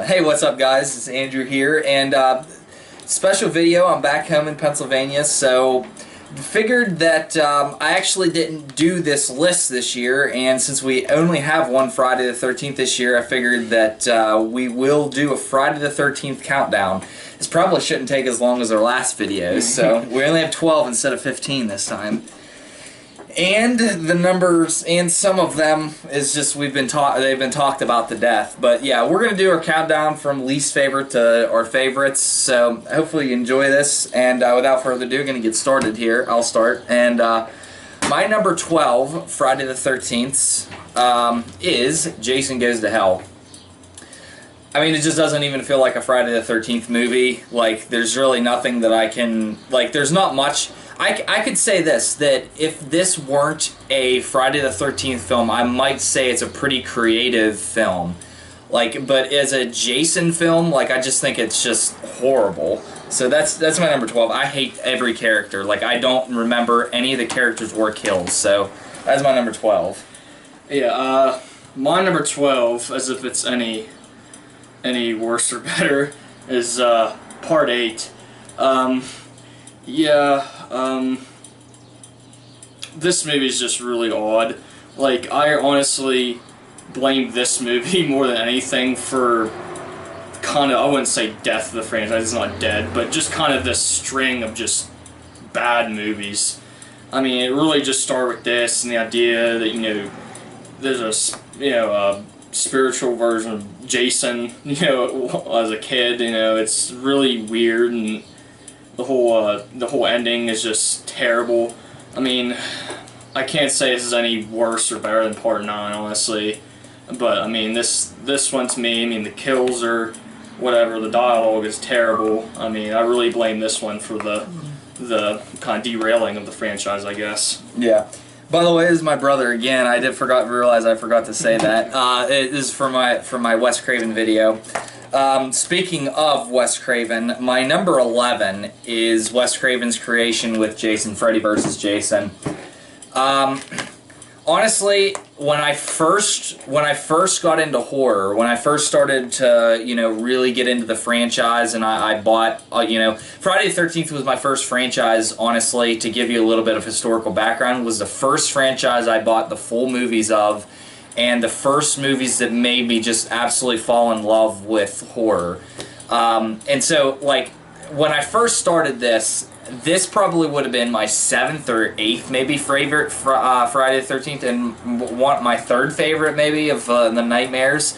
Hey, what's up, guys? It's Andrew here, and special video. I'm back home in Pennsylvania, so figured that I actually didn't do this list this year, and since we only have one Friday the 13th this year, I figured that we will do a Friday the 13th countdown. This probably shouldn't take as long as our last videos, so we only have 12 instead of 15 this time. And the numbers, and some of them is just they've been talked about to death. But yeah, we're gonna do our countdown from least favorite to our favorites. So hopefully you enjoy this. And without further ado, gonna get started here. I'll start. And my number 12, Friday the 13th, is Jason Goes to Hell. I mean, it just doesn't even feel like a Friday the 13th movie. Like, there's really nothing that I can, like, there's not much. I could say this, that if this weren't a Friday the 13th film, I might say it's a pretty creative film. Like, but as a Jason film, like, I just think it's just horrible. So that's my number 12. I hate every character. Like, I don't remember any of the characters or kills. So that's my number 12. Yeah, my number 12, as if it's any worse or better, is Part 8. This movie is just really odd. Like, I honestly blame this movie more than anything for kind of, I wouldn't say death of the franchise, it's not dead, but just kind of this string of just bad movies. I mean, it really just started with this and the idea that, you know, there's a spiritual version of Jason, you know, as a kid, you know, it's really weird, and the whole ending is just terrible. I mean, I can't say this is any worse or better than Part 9, honestly. But I mean, this one to me, I mean, the kills are whatever, the dialogue is terrible. I mean, I really blame this one for the kind of derailing of the franchise, I guess. Yeah. By the way, this is my brother again. I realize I forgot to say that. It is for my Wes Craven video. Speaking of Wes Craven, my number 11 is Wes Craven's creation with Jason, Freddy vs. Jason. Honestly, when I first got into horror, when I first started to, you know, really get into the franchise, and I bought, you know, Friday the 13th was my first franchise, honestly, to give you a little bit of historical background, was the first franchise I bought the full movies of, and the first movies that made me just absolutely fall in love with horror. And so, like, when I first started this probably would have been my 7th or 8th maybe favorite Friday the 13th, and my 3rd favorite maybe of the Nightmares.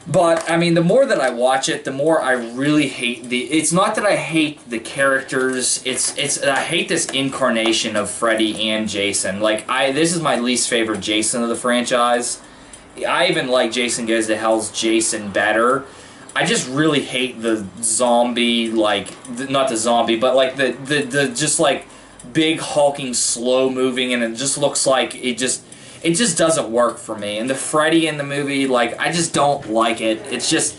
But, I mean, the more that I watch it, the more I really hate it's not that I hate the characters, it's I hate this incarnation of Freddy and Jason. Like, this is my least favorite Jason of the franchise. I even like Jason Goes to Hell's Jason better. I just really hate the zombie, like, not the zombie, but like the just like big hulking slow moving, and it just looks like it just doesn't work for me. And the Freddy in the movie, like, I just don't like it. It's just,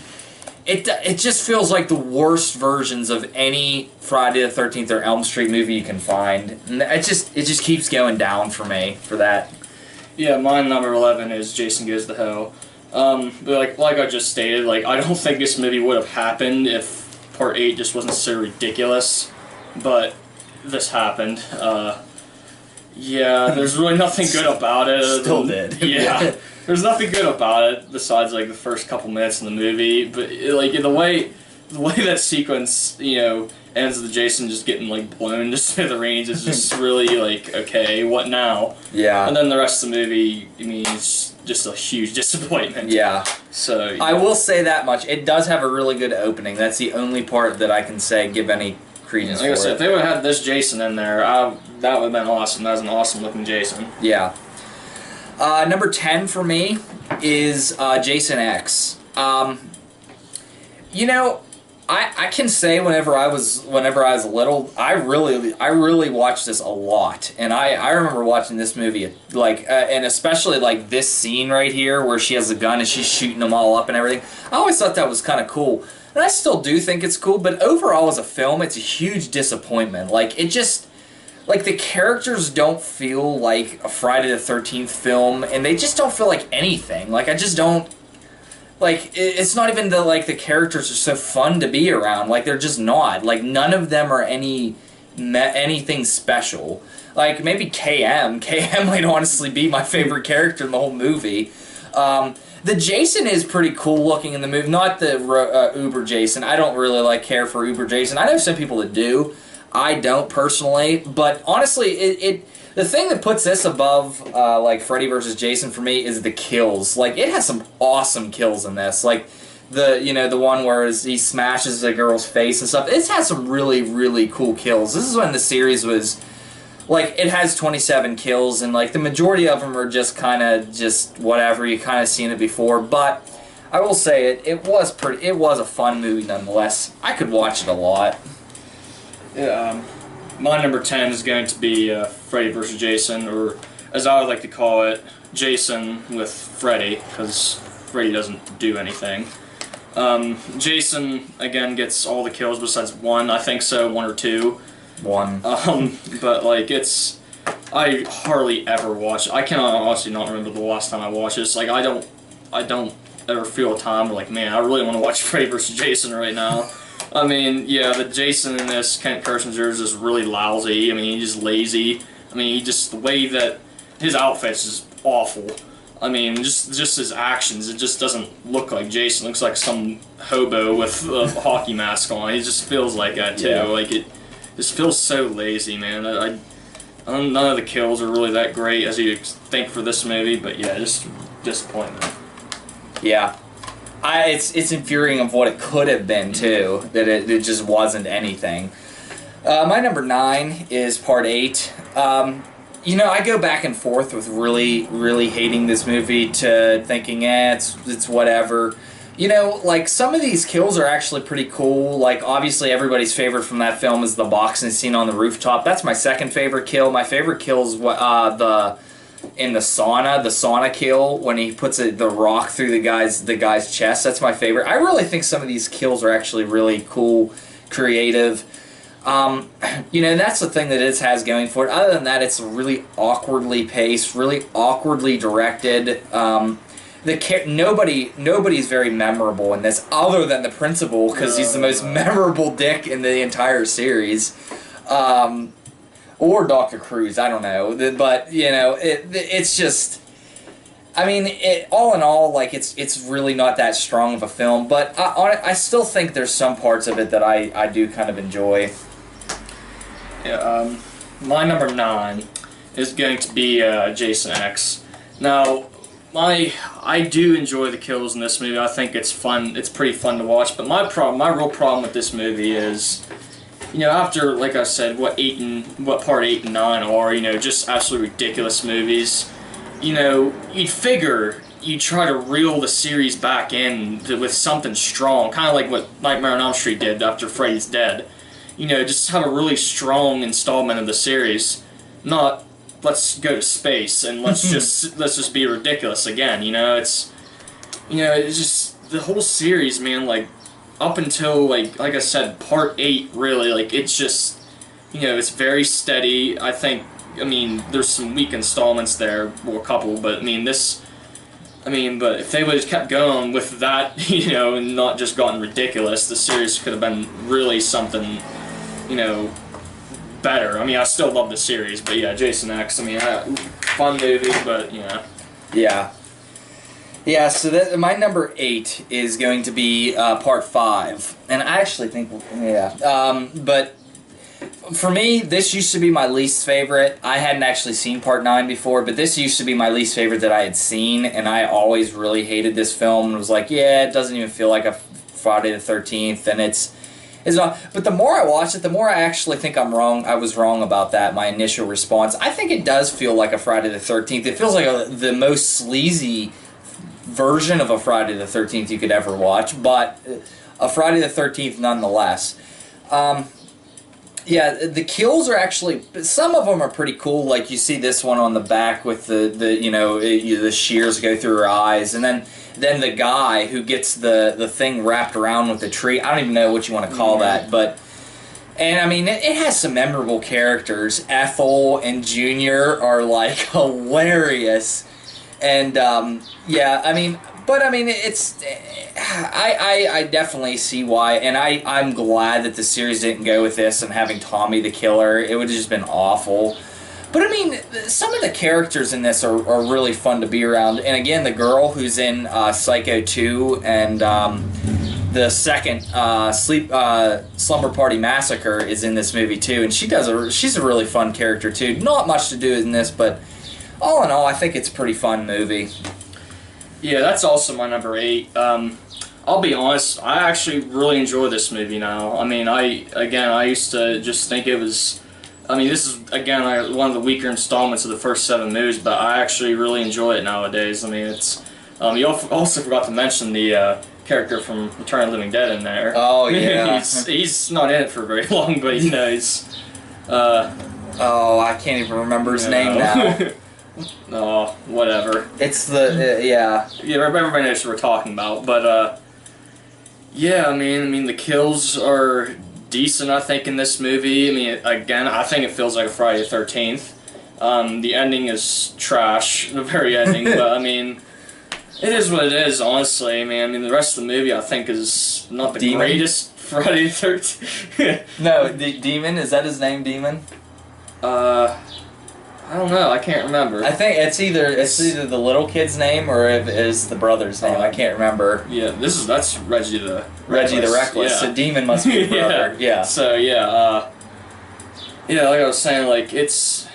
it just feels like the worst versions of any Friday the 13th or Elm Street movie you can find. And it just keeps going down for me for that. Yeah, my number 11 is Jason Goes to Hell. But like I just stated, like, I don't think this movie would have happened if Part 8 just wasn't so ridiculous. But this happened. Yeah, there's really nothing good about it. Still did. Yeah, there's nothing good about it besides, like, the first couple minutes in the movie. But like, the way that sequence, you know, ends with Jason just getting, like, blown to smithereens is just really, like, okay, what now? Yeah. And then the rest of the movie, I mean, it's just a huge disappointment. Yeah. So yeah. I will say that much. It does have a really good opening. That's the only part that I can say give any credence Like I said, for if they would have had this Jason in there, that would have been awesome. That was an awesome looking Jason. Yeah. Number 10 for me is Jason X. You know, I can say whenever I was little, I really watched this a lot, and I remember watching this movie, like, and especially like this scene right here where she has a gun and she's shooting them all up and everything. I always thought that was kind of cool, and I still do think it's cool. But overall, as a film, it's a huge disappointment. Like, it just, like, the characters don't feel like a Friday the 13th film, and they just don't feel like anything. Like, I just don't. like it's not even the characters are so fun to be around. Like they're just not. Like none of them are anything special. Like maybe KM. KM might honestly be my favorite character in the whole movie. The Jason is pretty cool looking in the movie. Not the Uber Jason. I don't really care for Uber Jason. I know some people that do. I don't personally. But honestly, the thing that puts this above Freddy vs. Jason for me is the kills. Like it has some awesome kills in this. Like the one where he smashes a girl's face and stuff. It's had some really, really cool kills. This is when the series was it has 27 kills, and the majority of them are just kind of just whatever. You kind of seen it before, but I will say it was a fun movie nonetheless. I could watch it a lot. Yeah, my number 10 is going to be Freddy vs. Jason, or as I would like to call it, Jason with Freddy, because Freddy doesn't do anything. Jason again gets all the kills besides one, I think so, one or two. One. But I hardly ever watch it. I cannot honestly not remember the last time I watched this. I don't ever feel a time where man, I really want to watch Freddy vs. Jason right now. I mean, yeah, the Jason in this, Kent Kirschner, is just really lousy. I mean, he's just lazy. I mean, the way that his outfit's is awful. I mean, just his actions, it just doesn't look like Jason. It looks like some hobo with a hockey mask on. He just feels like that too. Yeah. It just feels so lazy, man. None of the kills are really that great as you'd think for this movie, but yeah, just disappointment. Yeah. It's infuriating of what it could have been, too, that it just wasn't anything. My number 9 is Part 8. I go back and forth with really, really hating this movie to thinking, it's whatever. Some of these kills are actually pretty cool. Obviously everybody's favorite from that film is the boxing scene on the rooftop. That's my second favorite kill. My favorite kill is in the sauna kill, when he puts the rock through the guy's chest. That's my favorite. I really think some of these kills are actually really cool, creative. That's the thing that it has going for it. Other than that, it's really awkwardly paced, really awkwardly directed. Nobody's very memorable in this, other than the principal, because he's the most memorable dick in the entire series. Or Dr. Cruz, I don't know. But, it's just... I mean, all in all, it's really not that strong of a film, but I still think there's some parts of it that I do kind of enjoy. Yeah, my number 9 is going to be Jason X. Now, I do enjoy the kills in this movie. I think it's fun. It's pretty fun to watch. But my real problem with this movie is, after, like I said, what Part 8 and 9 are, just absolutely ridiculous movies. You'd figure you'd try to reel the series back in with something strong, kind of like what Nightmare on Elm Street did after Freddy's dead. Just have a really strong installment of the series, not let's go to space and let's just be ridiculous again. It's just the whole series, man. Up until like I said, Part 8 really it's just it's very steady. I mean, there's some weak installments there, or a couple, but but if they would have kept going with that, and not just gotten ridiculous, the series could have been really something, better. I mean, I still love the series, but yeah, Jason X, fun movie, but, Yeah. Yeah, so my number 8 is going to be Part 5, and I actually think, but for me, this used to be my least favorite. I hadn't actually seen Part 9 before, but this used to be my least favorite that I had seen, and I always really hated this film, and was like, yeah, it doesn't even feel like a Friday the 13th, and it's not. But the more I watch it, the more I actually think I'm wrong. I was wrong about that, my initial response. I think it does feel like a Friday the 13th. It feels like the most sleazy version of a Friday the 13th you could ever watch, but a Friday the 13th nonetheless. Yeah, the kills are actually, some of them are pretty cool. Like you see this one on the back with the shears go through her eyes, and then the guy who gets the thing wrapped around with the tree. I don't even know what you want to call that, but it has some memorable characters. Ethel and Junior are hilarious, and But I mean, I definitely see why, and I'm glad that the series didn't go with this and having Tommy the killer. It would have just been awful. But I mean, some of the characters in this are really fun to be around. And again, the girl who's in Psycho 2 and the second Slumber Party Massacre is in this movie too, and she's a really fun character too. Not much to do in this, but all in all, I think it's a pretty fun movie. Yeah, that's also my number 8. I'll be honest, I actually really enjoy this movie now. I mean, I used to just think it was. I mean, this is, again, one of the weaker installments of the first 7 movies, but I actually really enjoy it nowadays. I mean, it's... you also forgot to mention the character from Return of the Living Dead in there. Oh, yeah. he's not in it for very long, but, you know, he's... oh, I can't even remember his name now. Oh, whatever. It's the... yeah. Yeah, everybody knows what we're talking about, but, yeah, I mean, the kills are... decent, I think, in this movie. I mean, again, I think it feels like a Friday the 13th. The ending is trash, the very ending, but I mean, it is what it is, honestly. I mean, the rest of the movie, I think, is not the greatest Friday the 13th. No, Demon? Is that his name, Demon? I don't know. I can't remember. I think it's either the little kid's name or it is the brother's name. I can't remember. Yeah, that's Reggie the Reckless. Yeah. So Demon must be the brother. Yeah. So yeah, yeah, like I was saying, like it's,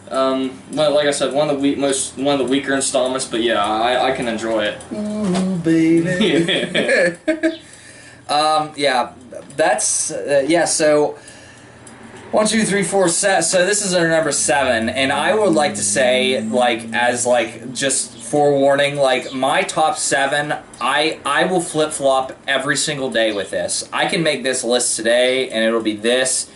well, like I said, one of the weaker installments, but yeah, I can enjoy it. Ooh, baby. Yeah, that's yeah. So. 1, 2, 3, 4, so this is our number 7, and I would like to say, like, as, like, just forewarning, like, my top 7, I will flip-flop every single day with this. I can make this list today, and it'll be this.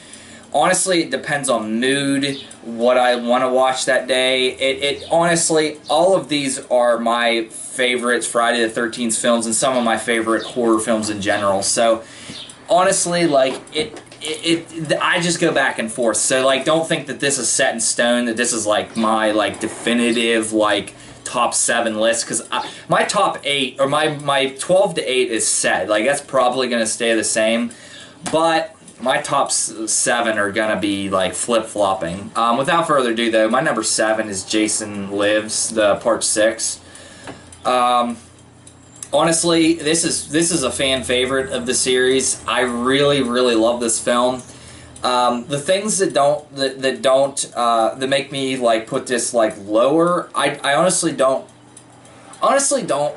Honestly, it depends on mood, what I want to watch that day. It honestly, all of these are my favorites Friday the 13th films, and some of my favorite horror films in general, so, honestly, like, I just go back and forth. So, like, don't think that this is set in stone, that this is, like, my, like, definitive, like, top 7 list. Because my top 8, or my 12 to 8 is set. Like, that's probably going to stay the same. But my top 7 are going to be, like, flip-flopping. Without further ado, though, my number 7 is Jason Lives, the part 6. Honestly, this is a fan favorite of the series. I really, really love this film. The things that make me like put this like lower, I honestly don't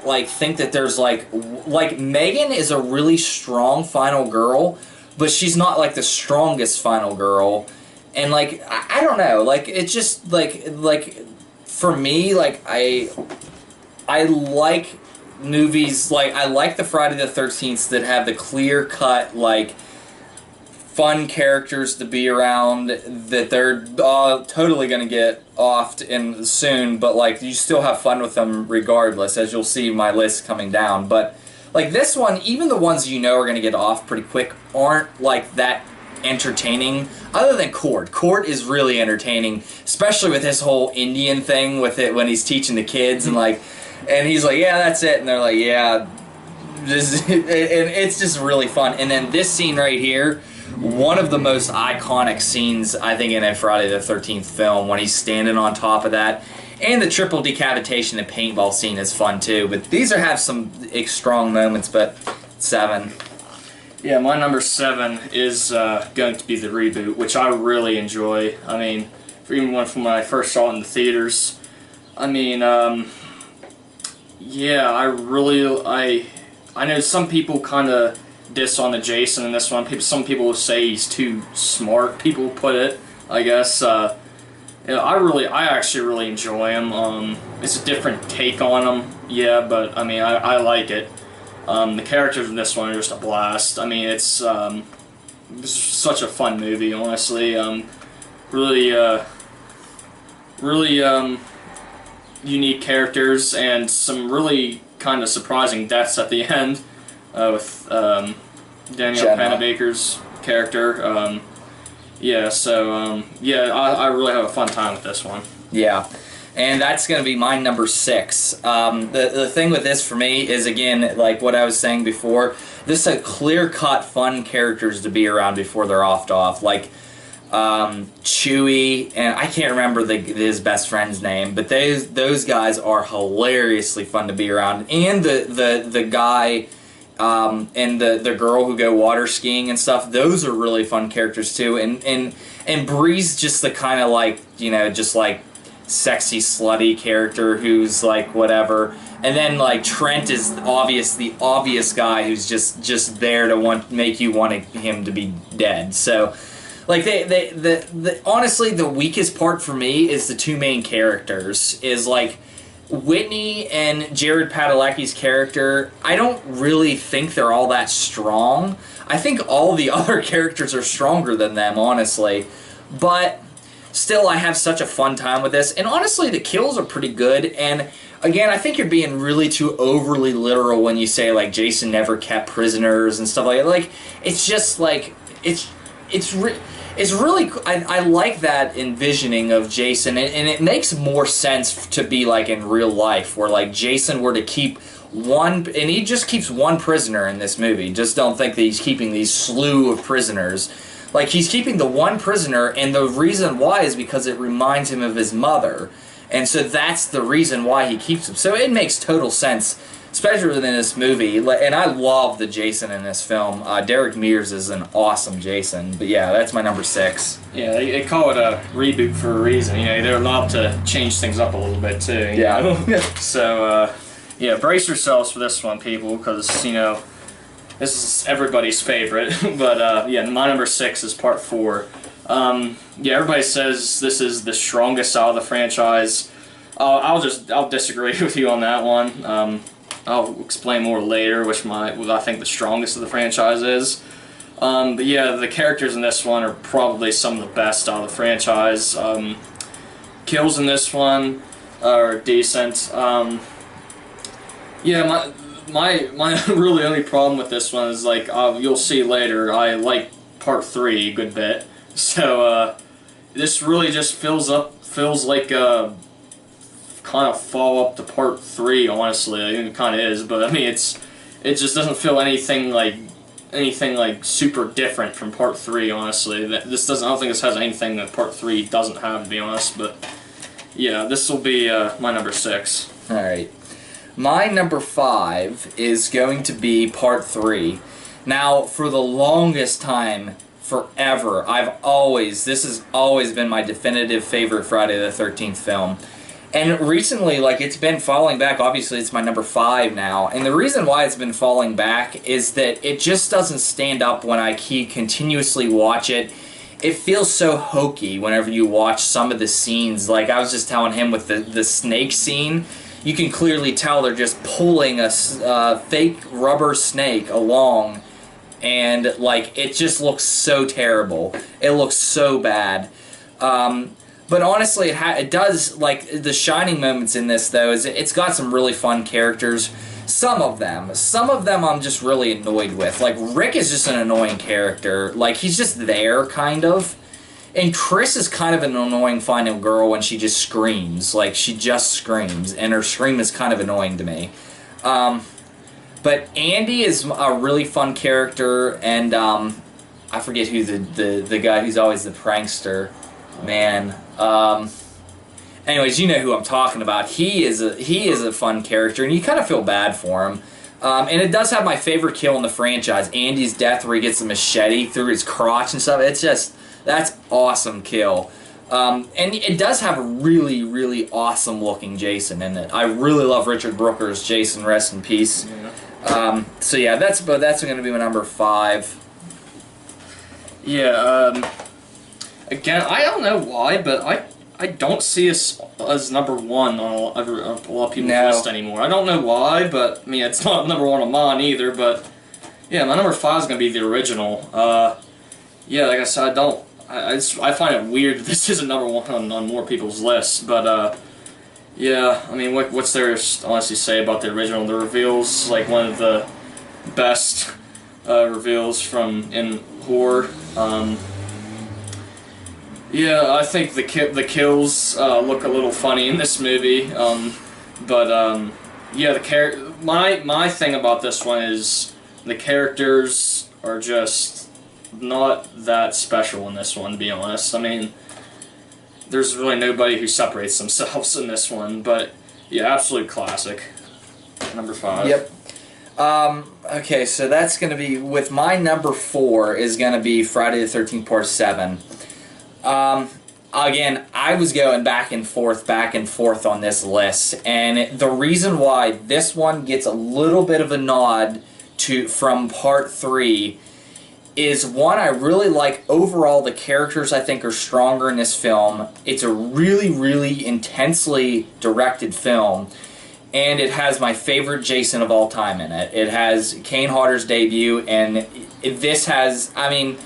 like think that there's like Megan is a really strong final girl, but she's not like the strongest final girl. And like I don't know, like it's just like for me, like I like movies, like, I like the Friday the 13th that have the clear-cut, like, fun characters to be around, that they're totally going to get offed in soon, but, like, you still have fun with them regardless, as you'll see my list coming down. But, like, this one, even the ones you know are going to get off pretty quick aren't, like, that entertaining, other than Court. Court is really entertaining, especially with his whole Indian thing with it when he's teaching the kids, and, like, and he's like, yeah, that's it. And they're like, yeah. And it's just really fun. And then this scene right here, one of the most iconic scenes, I think, in a Friday the 13th film, when he's standing on top of that. And the triple decapitation and paintball scene is fun, too. But these have some strong moments, but 7. Yeah, my number 7 is going to be the reboot, which I really enjoy. I mean, even from when I first saw it in the theaters. I mean, yeah, I know some people kind of diss on the Jason in this one. Some people will say he's too smart. People put it, I guess. You know, I actually really enjoy him. It's a different take on him, yeah, but I mean, I like it. The characters in this one are just a blast. I mean, it's such a fun movie, honestly. Really unique characters and some really kind of surprising deaths at the end with Danielle Panabaker's character. Yeah, so yeah, I really have a fun time with this one. Yeah. and that's going to be my number 6. The thing with this for me is, again, like what I was saying before, this is a clear-cut, fun characters to be around before they're off. Like Chewie, and I can't remember his best friend's name, but those guys are hilariously fun to be around. And the guy and the girl who go water skiing and stuff, those are really fun characters too. And Bree's just the kind of like, just like sexy slutty character who's like whatever. And then like Trent is the obvious guy who's just there to make you want him to be dead. So like honestly the weakest part for me is the two main characters, is like Whitney and Jared Padalecki's character. I don't really think they're all that strong. I think all the other characters are stronger than them, honestly. But still, I have such a fun time with this. And honestly, the kills are pretty good. And again, I think you're being really too overly literal when you say like Jason never kept prisoners and stuff like that. Like, it's just like it's really, I like that envisioning of Jason, and it makes more sense to be like in real life, where like Jason were to keep one, and he just keeps one prisoner in this movie. Just don't think that he's keeping these slew of prisoners. Like, he's keeping the one prisoner, and the reason why is because it reminds him of his mother. And so that's the reason why he keeps him. So it makes total sense, especially in this movie. And I love the Jason in this film. Derek Mears is an awesome Jason. But yeah, that's my number 6. Yeah, they call it a reboot for a reason. They're allowed to change things up a little bit too. Yeah. So, yeah, brace yourselves for this one, people, because, this is everybody's favorite. But, yeah, my number 6 is part 4. Yeah, everybody says this is the strongest out of the franchise. I'll disagree with you on that one. I'll explain more later what I think the strongest of the franchise is. But yeah, the characters in this one are probably some of the best out of the franchise. Kills in this one are decent. Yeah, my really only problem with this one is, like, you'll see later, I like part 3 a good bit. So this really just feels like a kind of follow-up to part 3, honestly. I think it kind of is, but I mean, it just doesn't feel anything like super different from part 3, honestly. I don't think this has anything that part 3 doesn't have, to be honest. But yeah, this will be my number 6. All right, my number 5 is going to be part 3. Now, for the longest time, forever, this has always been my definitive favorite Friday the 13th film. And recently, like, it's been falling back. Obviously, it's my number 5 now. And the reason why it's been falling back is that it just doesn't stand up when I continuously watch it. It feels so hokey whenever you watch some of the scenes. Like, I was just telling him with the snake scene, you can clearly tell they're just pulling a fake rubber snake along. And, like, it just looks so terrible. It looks so bad. But honestly, it does, like, the shining moments in this, though, is it's got some really fun characters. Some of them I'm just really annoyed with. Like, Rick is just an annoying character. Like, he's just there, kind of. And Chris is kind of an annoying final girl when she just screams. Like, she just screams, and her scream is kind of annoying to me. But Andy is a really fun character, and I forget who the guy who's always the prankster. Man. Anyways, you know who I'm talking about. He is a fun character, and you kind of feel bad for him. And it does have my favorite kill in the franchise, Andy's death, where he gets a machete through his crotch and stuff. It's just, that's awesome kill. And it does have a really, really awesome looking Jason in it. I really love Richard Brooker's Jason. Rest in peace. Yeah. So yeah, that's going to be my number 5. Yeah. Again, I don't know why, but I don't see us as number 1 on a lot of people's list anymore. I don't know why, but I mean, it's not number 1 on mine either. But yeah, my number 5 is gonna be the original. Yeah, like I said, I find it weird that this isn't number 1 on more people's lists. But yeah, I mean, what's there to honestly say about the original? The reveals, like, one of the best reveals in horror. Yeah, I think the kills look a little funny in this movie, yeah, my thing about this one is the characters are just not that special in this one, to be honest. I mean, there's really nobody who separates themselves in this one, but yeah, absolute classic. Number 5. Yep. Okay, so that's going to be, with my number 4 is going to be Friday the 13th Part 7. Again, I was going back and forth on this list, and the reason why this one gets a little bit of a nod from Part 3 is, one, I really like overall the characters I think are stronger in this film. It's a really, really intensely directed film, and it has my favorite Jason of all time in it. It has Kane Hodder's debut, and this has, I mean,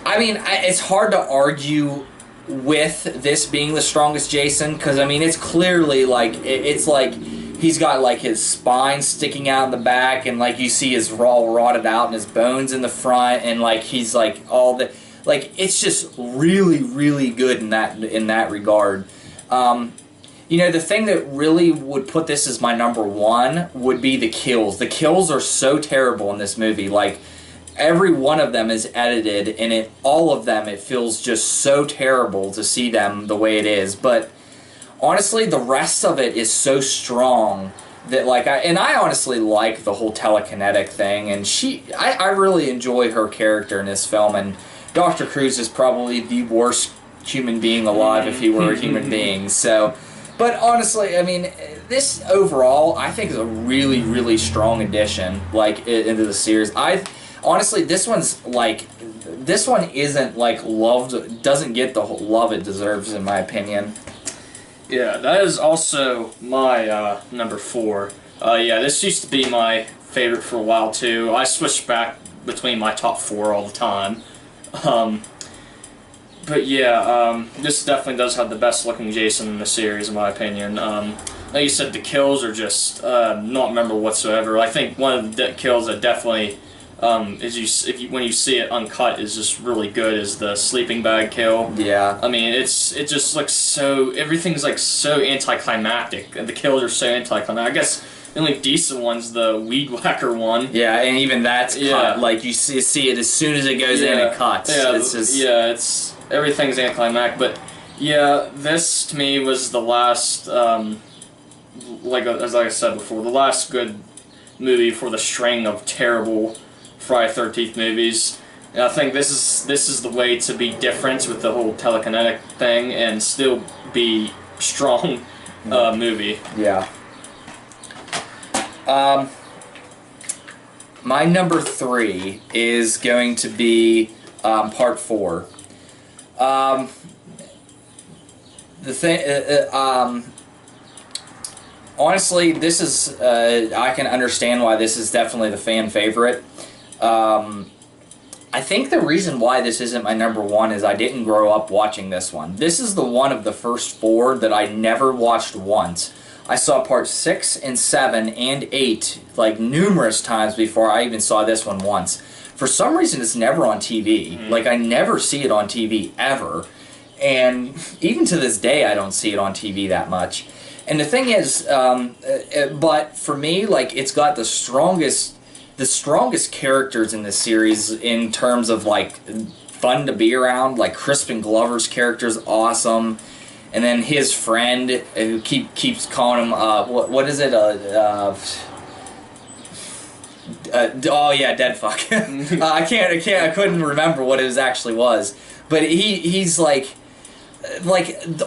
it's hard to argue with this being the strongest Jason, because, I mean, it's clearly, like, it's like he's got, like, his spine sticking out in the back, and, like, you see his all rotted out and his bones in the front, and, like, he's, like, all the, like, it's just really, really good in that regard. You know, the thing that really would put this as my number 1 would be the kills. The kills are so terrible in this movie. Like, every one of them is edited, and all of them, it feels just so terrible to see them the way it is. But honestly, the rest of it is so strong that, like, I honestly like the whole telekinetic thing, and I really enjoy her character in this film, and Dr. Cruz is probably the worst human being alive if he were a human being, so... But honestly, I mean, this overall, I think, is a really, really strong addition, like, into the series. Honestly, this one isn't, like, loved, doesn't get the love it deserves, in my opinion. Yeah, that is also my number 4. Yeah, this used to be my favorite for a while, too. I switched back between my top 4 all the time. But yeah, this definitely does have the best looking Jason in the series, in my opinion. Like you said, the kills are just not memorable whatsoever. I think one of the kills that definitely when you see it uncut is just really good is the sleeping bag kill. Yeah. I mean, it just looks so, everything's like so anticlimactic, and the kills are so anticlimactic. I guess the only decent one's the weed whacker one. Yeah, and even that's cut. Like, you see it as soon as it goes in, it cuts. Yeah, it's just... everything's anticlimactic, but yeah, this to me was the last, like I said before, the last good movie for the string of terrible Friday the 13th movies. And I think this is the way to be different with the whole telekinetic thing and still be strong movie. Yeah. My number 3 is going to be Part 4. The thing, honestly, this is, I can understand why this is definitely the fan favorite. I think the reason why this isn't my number 1 is I didn't grow up watching this one. This is the one of the first 4 that I never watched once. I saw Part 6 and 7 and 8, like, numerous times before I even saw this one once. For some reason, it's never on TV. Like, I never see it on TV, ever. And even to this day, I don't see it on TV that much. And the thing is, but for me, like, it's got the strongest characters in this series in terms of, like, fun to be around. Like, Crispin Glover's character's awesome. And then his friend, who keeps calling him, what is it, oh yeah, dead fuck. I couldn't remember what it actually was. But he's like,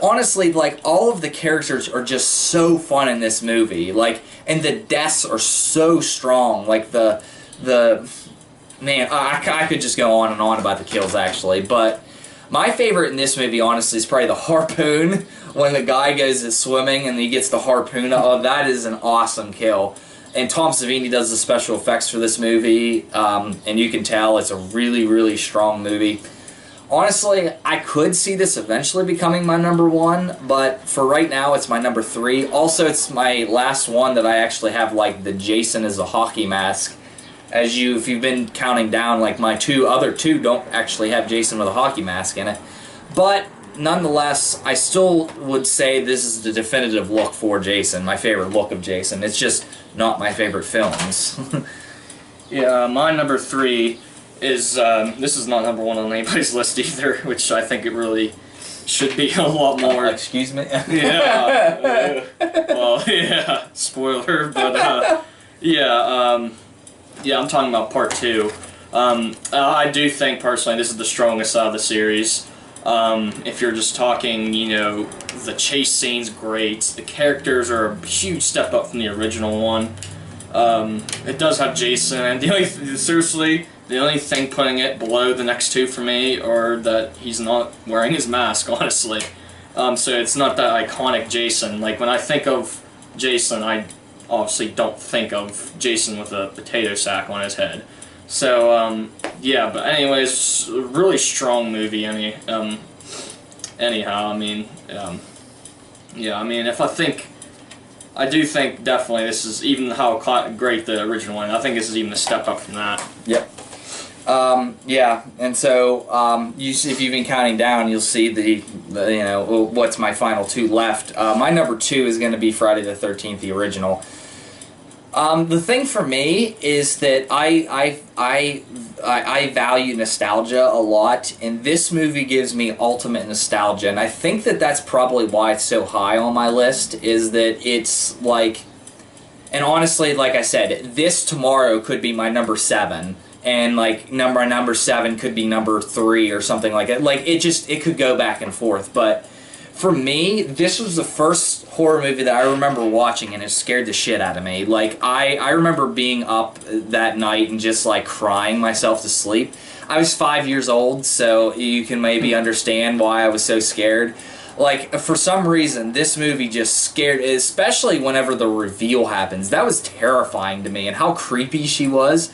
honestly, like, all of the characters are just so fun in this movie. Like, and the deaths are so strong. Like, man, I could just go on and on about the kills, actually. But my favorite in this movie, honestly, is probably the harpoon. When the guy goes swimming and he gets the harpoon, oh, that is an awesome kill. And Tom Savini does the special effects for this movie, and you can tell it's a really, really strong movie. Honestly, I could see this eventually becoming my number 1, but for right now, it's my number 3. Also, it's my last one that I actually have, like, the Jason as a hockey mask. If you've been counting down, like, my other two don't actually have Jason with a hockey mask in it. But nonetheless, I still would say this is the definitive look for Jason, my favorite look of Jason. It's just not my favorite films. Yeah, my number 3 is, this is not number 1 on anybody's list either, which I think it really should be a lot more. Excuse me? Yeah. Well, yeah, spoiler, but, yeah, I'm talking about part 2. I do think, personally, this is the strongest out of the series. If you're just talking, you know, the chase scene's great, the characters are a huge step up from the original one. It does have Jason, and seriously, the only thing putting it below the next 2 for me are that he's not wearing his mask, honestly. So it's not that iconic Jason. Like, when I think of Jason, I obviously don't think of Jason with a potato sack on his head. So, yeah, but anyways, really strong movie, anyhow, I mean, yeah, I mean, I do think definitely this is, even how great the original one, I think this is even a step up from that. Yep. Yeah, and so if you've been counting down, you'll see the you know, what's my final 2 left. My number 2 is going to be Friday the 13th, the original. The thing for me is that I value nostalgia a lot, and this movie gives me ultimate nostalgia, and I think that that's probably why it's so high on my list, is that it's like, and honestly, like I said, this tomorrow could be my number 7, and like number 7 could be number 3 or something like that. Like, it could go back and forth, but for me, this was the first horror movie that I remember watching, and it scared the shit out of me. Like, I remember being up that night and just, like, crying myself to sleep. I was 5 years old, so you can maybe understand why I was so scared. Like, for some reason, this movie just scared, especially whenever the reveal happens. That was terrifying to me, and how creepy she was.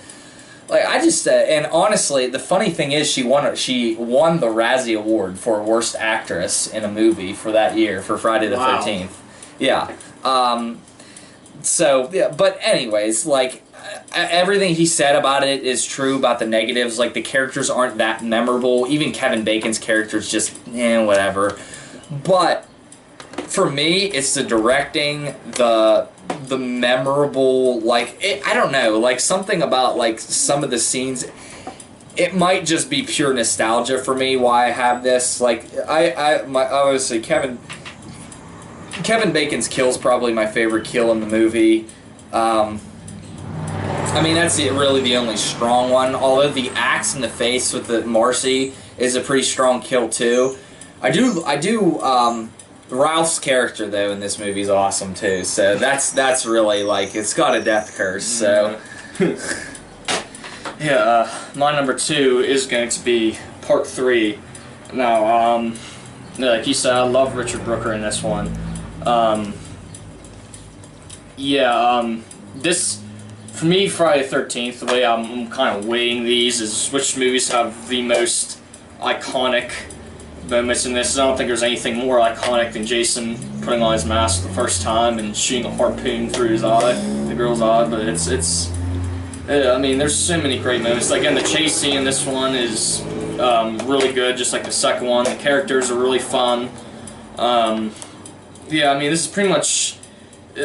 Like, I just, and honestly, the funny thing is she won the Razzie Award for Worst Actress in a Movie for that year, for Friday the 13th. Yeah. So, yeah, but anyways, like, everything he said about it is true about the negatives. Like, the characters aren't that memorable. Even Kevin Bacon's character is just, whatever. But, for me, it's the directing, the memorable, like, I don't know, like, something about, like, some of the scenes, it might just be pure nostalgia for me why I have this. Like, obviously, Kevin Bacon's kill's probably my favorite kill in the movie. I mean, that's really the only strong one, although the axe in the face with the Marcy is a pretty strong kill, too. I do, Ralph's character, though, in this movie is awesome, too, so that's really, like, it's got a death curse, so... Yeah, my number 2 is going to be part 3. Now, like you said, I love Richard Brooker in this one. This, for me, Friday the 13th, the way I'm kind of weighing these is which movies have the most iconic moments in this. I don't think there's anything more iconic than Jason putting on his mask the first time and shooting a harpoon through his eye, the girl's eye, but I mean, there's so many great moments. Again, the chase scene in this one is really good, just like the second one. The characters are really fun. Yeah, I mean, this is pretty much...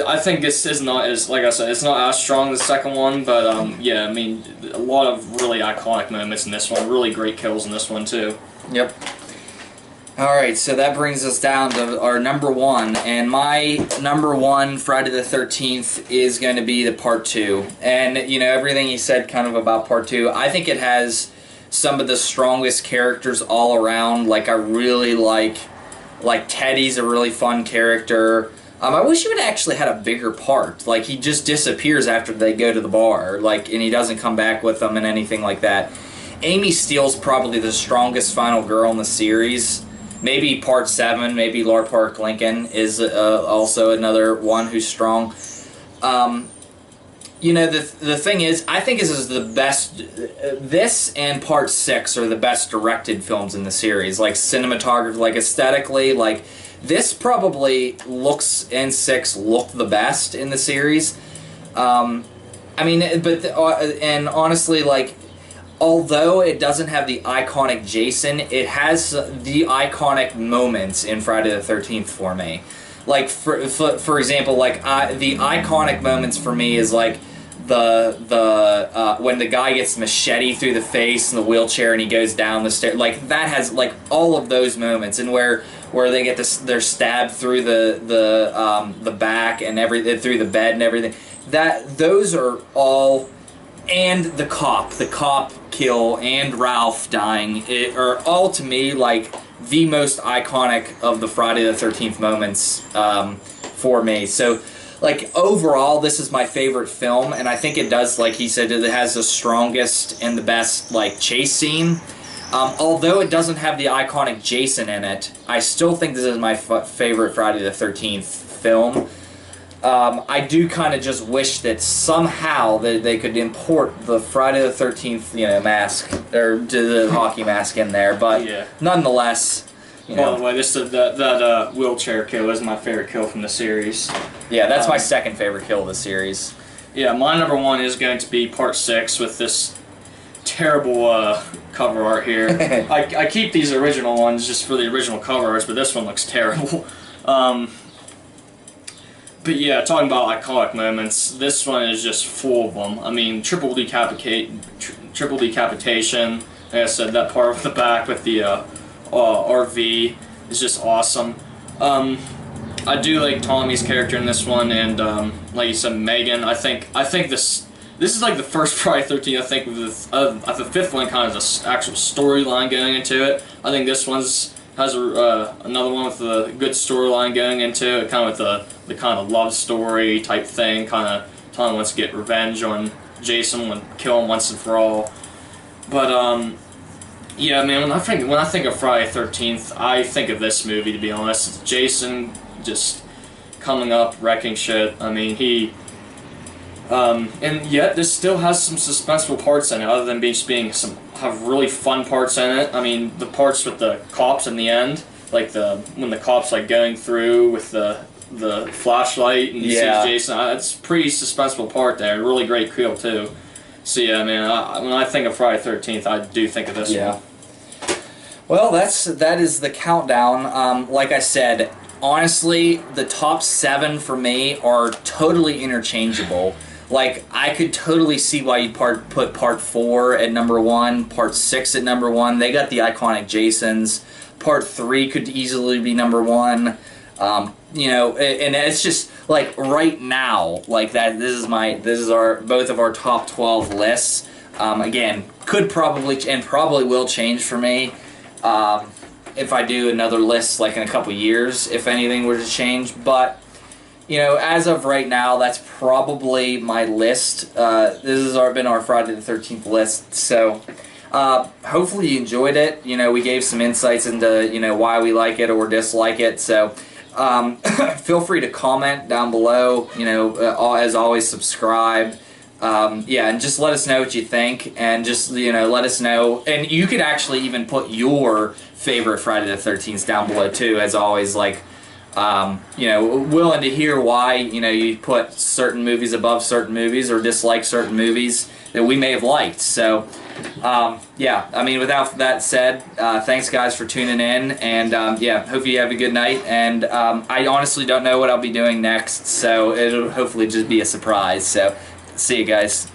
I think this is not as, like I said, it's not as strong as the second one, but yeah, I mean, a lot of really iconic moments in this one. Really great kills in this one, too. Yep. Alright, so that brings us down to our number 1, and my number 1, Friday the 13th, is going to be the part 2. And, you know, everything he said kind of about part 2, I think it has some of the strongest characters all around. Like, I really like Teddy's a really fun character. I wish he would have actually had a bigger part. Like, he just disappears after they go to the bar, like, and he doesn't come back with them and anything like that. Amy Steele's probably the strongest final girl in the series. Maybe Part 7, maybe Lar Park Lincoln is also another one who's strong. You know, the thing is, I think this is the best... this and Part 6 are the best directed films in the series. Like, cinematography, like, aesthetically, like... This probably looks, and 6 look the best in the series. I mean, but... and honestly, like... although it doesn't have the iconic Jason, it has the iconic moments in Friday the 13th for me. Like, for example, like, the iconic moments for me is, like, when the guy gets machete through the face in the wheelchair and he goes down the stairs. Like, that has, like, all of those moments. And where they get this, they're stabbed through the back and through the bed and everything. Those are all... And the cop kill, and Ralph dying, are all, to me, like, the most iconic of the Friday the 13th moments for me. So, like, overall, this is my favorite film, and I think it does, like he said, it has the strongest and the best, like, chase scene. Although it doesn't have the iconic Jason in it, I still think this is my favorite Friday the 13th film. I do kind of just wish that somehow they could import the Friday the 13th, mask, or the hockey mask in there, but yeah. Nonetheless, By the way, that wheelchair kill is my favorite kill from the series. Yeah, that's my second favorite kill of the series. Yeah, my number one is going to be Part 6 with this terrible cover art here. I keep these original ones just for the original cover arts, but this one looks terrible. But yeah, talking about iconic moments, this one is just full of them. I mean, triple decapitation. Like I said, that part of the back with the RV is just awesome. I do like Tommy's character in this one, and like you said, Megan. I think this is like the first Friday 13th. I think with the fifth one kind of the actual storyline going into it. I think this has another one with a good storyline going into it, kind of with the kind of love story type thing, kind of Tommy wants to get revenge on Jason and kill him once and for all. But yeah, man, when I think of Friday 13th, I think of this movie, to be honest. It's Jason just coming up, wrecking shit. I mean, and yet this still has some suspenseful parts in it, other than have really fun parts in it. I mean, the parts with the cops in the end, like when the cops like going through with the flashlight and you see Jason, it's a pretty suspenseful part there. Really great kill too. So yeah, man, when I think of Friday 13th, I do think of this one. Well, that is the countdown. Like I said, honestly, the top 7 for me are totally interchangeable. Like, I could totally see why you'd put Part 4 at number 1, Part 6 at number 1. They got the iconic Jasons. Part 3 could easily be number 1. And it's just, like, right now, like, this is both of our top 12 lists. Again, could probably will change for me. If I do another list, like, in a couple years, if anything were to change, but... as of right now, that's probably my list. This has been our Friday the 13th list, so hopefully you enjoyed it. We gave some insights into, why we like it or dislike it, so feel free to comment down below. As always, subscribe. And just let us know what you think, and just, let us know. And you could actually even put your favorite Friday the 13th down below, too, as always, like... willing to hear why, you put certain movies above certain movies or dislike certain movies that we may have liked. So, without that said, thanks guys for tuning in, and hope you have a good night, and I honestly don't know what I'll be doing next, so it'll hopefully just be a surprise. So, see you guys.